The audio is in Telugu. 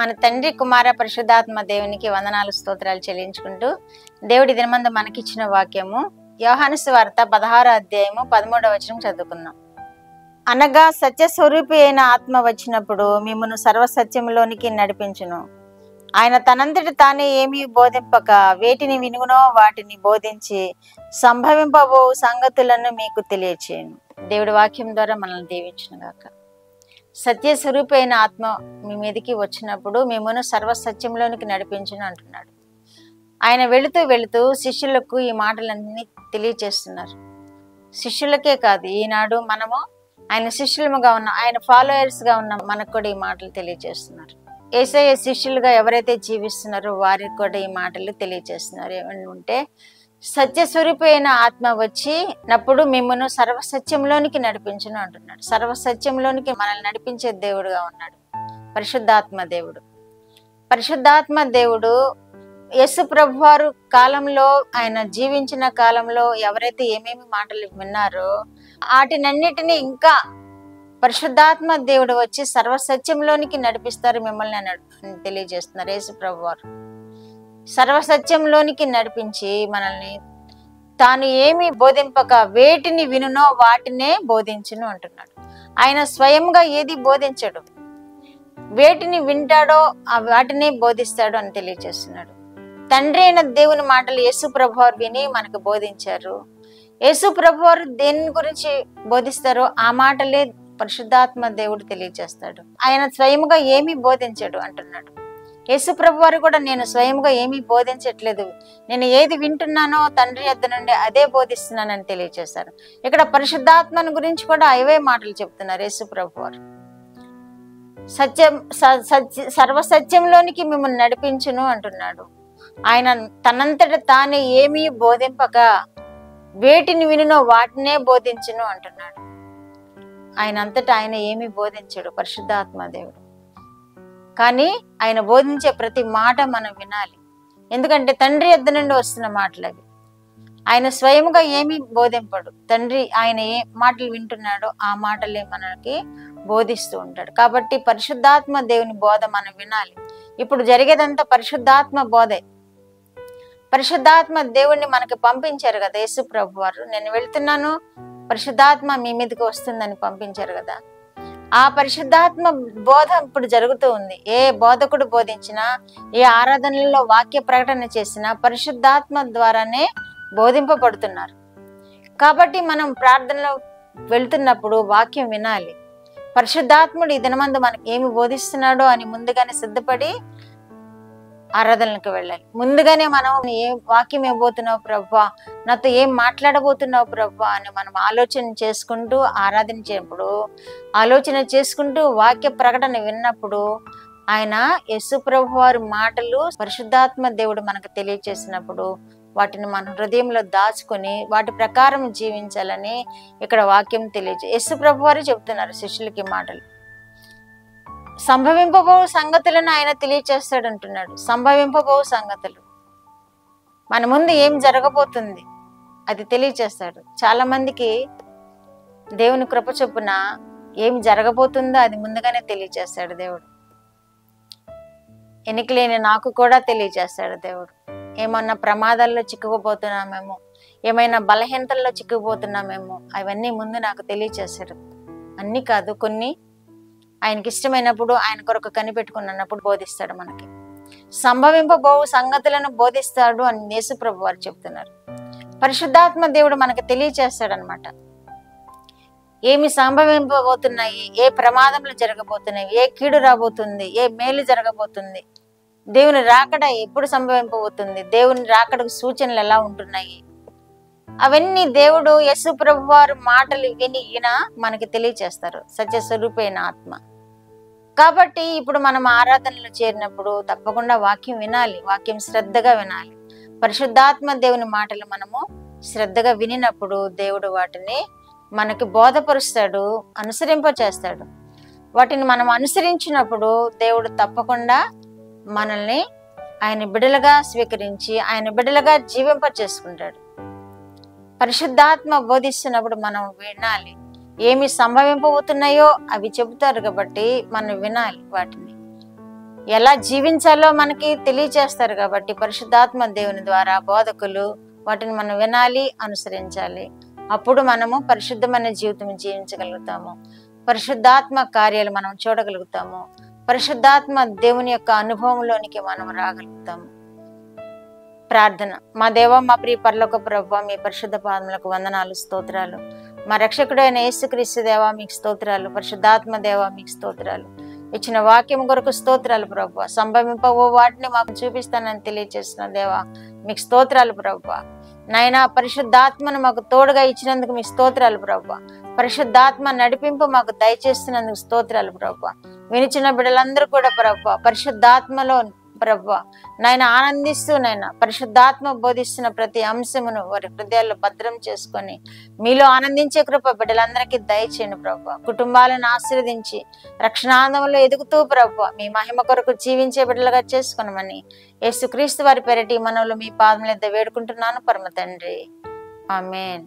మన తండ్రి కుమార పరిశుద్ధాత్మ దేవునికి వందనాలు స్తోత్రాలు చెల్లించుకుంటూ దేవుడి దినమందు మనకిచ్చిన వాక్యము యోహాను సువార్త 16వ అధ్యాయము 13వ వచనం చదువుకుందాం. అనగా సత్యస్వరూపి అయిన ఆత్మ వచ్చినప్పుడు మిమ్మును సర్వసత్యంలోనికి నడిపించును. ఆయన తనంతటి తానే ఏమీ బోధింపక వేటిని వినుగునో వాటిని బోధించి సంభవింపబో సంగతులను మీకు తెలియచేయను. దేవుడి వాక్యం ద్వారా మనల్ని దీవించును గాక. సత్యస్వరూపి అయిన ఆత్మ మీ మీదకి వచ్చినప్పుడు మిమ్మల్ని సర్వసత్యంలోనికి నడిపించును అంటున్నాడు. ఆయన వెళుతూ వెళుతూ శిష్యులకు ఈ మాటలన్నీ తెలియచేస్తున్నారు. శిష్యులకే కాదు, ఈనాడు మనము ఆయన శిష్యులుగా ఉన్న, ఆయన ఫాలోయర్స్గా ఉన్న మనకు కూడా ఈ మాటలు తెలియచేస్తున్నారు. యేసయ్య శిష్యులుగా ఎవరైతే జీవిస్తున్నారో వారికి కూడా ఈ మాటలు తెలియచేస్తున్నారు. ఏమని ఉంటే, సత్యస్వరూపి అయిన ఆత్మ వచ్చినప్పుడు మిమ్మల్ని సర్వసత్యంలోనికి నడిపించును అంటున్నాడు. సర్వసత్యంలోనికి మనల్ని నడిపించే దేవుడుగా ఉన్నాడు పరిశుద్ధాత్మ దేవుడు. పరిశుద్ధాత్మ దేవుడు యేసు ప్రభు వారు కాలంలో, ఆయన జీవించిన కాలంలో ఎవరైతే ఏమేమి మాటలు విన్నారో వాటినన్నిటినీ ఇంకా పరిశుద్ధాత్మ దేవుడు వచ్చి సర్వసత్యంలోనికి నడిపిస్తారు మిమ్మల్ని అని తెలియజేస్తున్నారు. యేసు ప్రభు వారు సర్వసత్యంలోనికి నడిపించి మనల్ని తాను ఏమి బోధింపక వేటిని వినునో వాటినే బోధించును అంటున్నాడు. ఆయన స్వయంగా ఏది బోధించడు, వేటిని వింటాడో ఆ వాటినే బోధిస్తాడు అని తెలియజేస్తున్నాడు. తండ్రి అయిన దేవుని మాటలు యేసు ప్రభు వారు విని మనకు బోధించారు. యేసు ప్రభు వారు దేని గురించి బోధిస్తారో ఆ మాటలే పరిశుద్ధాత్మ దేవుడు తెలియజేస్తాడు. ఆయన స్వయంగా ఏమీ బోధించడు అంటున్నాడు. యేసు ప్రభు వారు కూడా నేను స్వయంగా ఏమీ బోధించట్లేదు, నేను ఏది వింటున్నానో తండ్రి యొద్ద నుండి అదే బోధిస్తున్నానని తెలియజేశారు. ఇక్కడ పరిశుద్ధాత్మను గురించి కూడా అవే మాటలు చెప్తున్నారు యేసు ప్రభు వారు. సర్వసత్యంలోనికి మిమ్మల్ని నడిపించును అంటున్నాడు. ఆయన తనంతట తానే ఏమీ బోధింపక వేటిని వినునో వాటినే బోధించును అంటున్నాడు. ఆయన అంతటా ఆయన ఏమీ బోధించడు పరిశుద్ధాత్మ దేవుడు. కానీ ఆయన బోధించే ప్రతి మాట మనం వినాలి. ఎందుకంటే తండ్రి యొద్ద నుండి వస్తున్న మాటలు అవి. ఆయన స్వయంగా ఏమీ బోధింపడు. తండ్రి ఆయన ఏ మాటలు వింటున్నాడో ఆ మాటలే మనకి బోధిస్తూ ఉంటాడు. కాబట్టి పరిశుద్ధాత్మ దేవుని బోధ మనం వినాలి. ఇప్పుడు జరిగేదంతా పరిశుద్ధాత్మ బోధే. పరిశుద్ధాత్మ దేవుణ్ణి మనకి పంపించారు కదా యేసు ప్రభు వారు. నేను వెళ్తున్నాను, పరిశుద్ధాత్మ మీ మీదకి వస్తుందని పంపించారు కదా. ఆ పరిశుద్ధాత్మ బోధ ఇప్పుడు జరుగుతూ ఉంది. ఏ బోధకుడు బోధించినా, ఏ ఆరాధనలో వాక్య ప్రకటన చేసినా పరిశుద్ధాత్మ ద్వారానే బోధింపబడుతున్నారు. కాబట్టి మనం ప్రార్థనలో వెళ్తున్నప్పుడు వాక్యం వినాలి. పరిశుద్ధాత్ముడు ఈ దినమందు మనకి ఏమి బోధిస్తున్నాడో అని ముందుగానే సిద్ధపడి ఆరాధనలకు వెళ్ళాలి. ముందుగానే మనం ఏ వాక్యం ఇవ్వబోతున్నావు ప్రభువా, నాతో ఏం మాట్లాడబోతున్నావు ప్రభువా అని మనం ఆలోచన చేసుకుంటూ ఆరాధించేప్పుడు, ఆలోచన చేసుకుంటూ వాక్య ప్రకటన విన్నప్పుడు ఆయన యేసు ప్రభు వారి మాటలు పరిశుద్ధాత్మ దేవుడు మనకు తెలియచేసినప్పుడు వాటిని మన హృదయంలో దాచుకొని వాటి ప్రకారం జీవించాలని ఇక్కడ వాక్యం యేసు ప్రభు వారు చెప్తున్నారు శిష్యులకి మాటలు. సంభవింపబో సంగతులను ఆయన తెలియచేస్తాడు అంటున్నాడు. సంభవింపబో సంగతులు, మన ముందు ఏం జరగబోతుంది అది తెలియచేస్తాడు. చాలా మందికి దేవుని కృప చొప్పున ఏం జరగబోతుందో అది ముందుగానే తెలియచేస్తాడు దేవుడు. ఎన్నికలేని నాకు కూడా తెలియచేస్తాడు దేవుడు. ఏమన్నా ప్రమాదాల్లో చిక్కుకుపోతున్నామేమో, ఏమైనా బలహీనతల్లో చిక్కుకుపోతున్నామేమో అవన్నీ ముందు నాకు తెలియచేస్తాడు. అన్నీ కాదు, కొన్ని ఆయనకి ఇష్టమైనప్పుడు ఆయన కొరకు కనిపెట్టుకున్నప్పుడు బోధిస్తాడు. మనకి సంభవింపబో సంగతులను బోధిస్తాడు అని యేసు ప్రభు వారు చెప్తున్నారు. పరిశుద్ధాత్మ దేవుడు మనకి తెలియచేస్తాడనమాట. ఏమి సంభవింపబోతున్నాయి, ఏ ప్రమాదంలో జరగబోతున్నాయి, ఏ కీడు రాబోతుంది, ఏ మేలు జరగబోతుంది, దేవుని రాకడ ఎప్పుడు సంభవింపబోతుంది, దేవుని రాకడకు సూచనలు ఎలా ఉంటున్నాయి, అవన్నీ దేవుడు యేసు ప్రభు వారు మాటలు విని ఈయన మనకి తెలియచేస్తారు సత్యస్వరూపి అయిన ఆత్మ. కాబట్టి ఇప్పుడు మనం ఆరాధనలో చేరినప్పుడు తప్పకుండా వాక్యం వినాలి, వాక్యం శ్రద్ధగా వినాలి. పరిశుద్ధాత్మ దేవుని మాటలు మనము శ్రద్ధగా వినినప్పుడు దేవుడు వాటిని మనకి బోధపరుస్తాడు, అనుసరింప చేస్తాడు. వాటిని మనం అనుసరించినప్పుడు దేవుడు తప్పకుండా మనల్ని ఆయన బిడ్డలుగా స్వీకరించి ఆయన బిడ్డలుగా జీవింప చేసుకుంటాడు. పరిశుద్ధాత్మ బోధిస్తున్నప్పుడు మనం వినాలి. ఏమి సంభవింపబోతున్నాయో అవి చెబుతారు కాబట్టి మనం వినాలి వాటిని. ఎలా జీవించాలో మనకి తెలియచేస్తారు కాబట్టి పరిశుద్ధాత్మ దేవుని ద్వారా బోధకులు వాటిని మనం వినాలి, అనుసరించాలి. అప్పుడు మనము పరిశుద్ధమైన జీవితం జీవించగలుగుతాము. పరిశుద్ధాత్మ కార్యాలు మనం చూడగలుగుతాము. పరిశుద్ధాత్మ దేవుని యొక్క అనుభవంలోనికి మనం రాగలుగుతాము. ప్రార్థన. మా దేవ, మా ప్రియ పరలోక ప్రభువా, మీ పరిశుద్ధ పాదములకు వందనాలు, స్తోత్రాలు. మా రక్షకుడైన యేసుక్రీస్తు దేవా మీకు స్తోత్రాలు. పరిశుద్ధాత్మ దేవా మీకు స్తోత్రాలు. ఇచ్చిన వాక్యం కొరకు స్తోత్రాలు ప్రభువా. సంభవింపవో వాటిని మాకు చూపిస్తానని తెలియజేసిన దేవా మీకు స్తోత్రాలు ప్రభువా. నాయనా, పరిశుద్ధాత్మను మాకు తోడుగా ఇచ్చినందుకు మీకు స్తోత్రాలు ప్రభువా. పరిశుద్ధాత్మ నడిపింపు మాకు దయచేస్తున్నందుకు స్తోత్రాలు ప్రభువా. వినిచిన బిడ్డలందరూ కూడా ప్రభువా పరిశుద్ధాత్మలో ప్రభువా నాయన ఆనందిస్తూ నాయన పరిశుద్ధాత్మ బోధిస్తున్న ప్రతి అంశమును వారి హృదయాల్లో భద్రం చేసుకొని మీలో ఆనందించే కృప బిడ్డలందరికీ దయచేయండి ప్రభువా. కుటుంబాలను ఆశీర్వదించి రక్షణానందంలో ఎదుగుతూ ప్రభువా మీ మహిమ కొరకు జీవించే బిడ్డలుగా చేసుకున్నామని యేసుక్రీస్తు వారి పేరిట మనవులు మీ పాదముల యొద్ద వేడుకుంటున్నాను పరమ తండ్రి. ఆమేన్.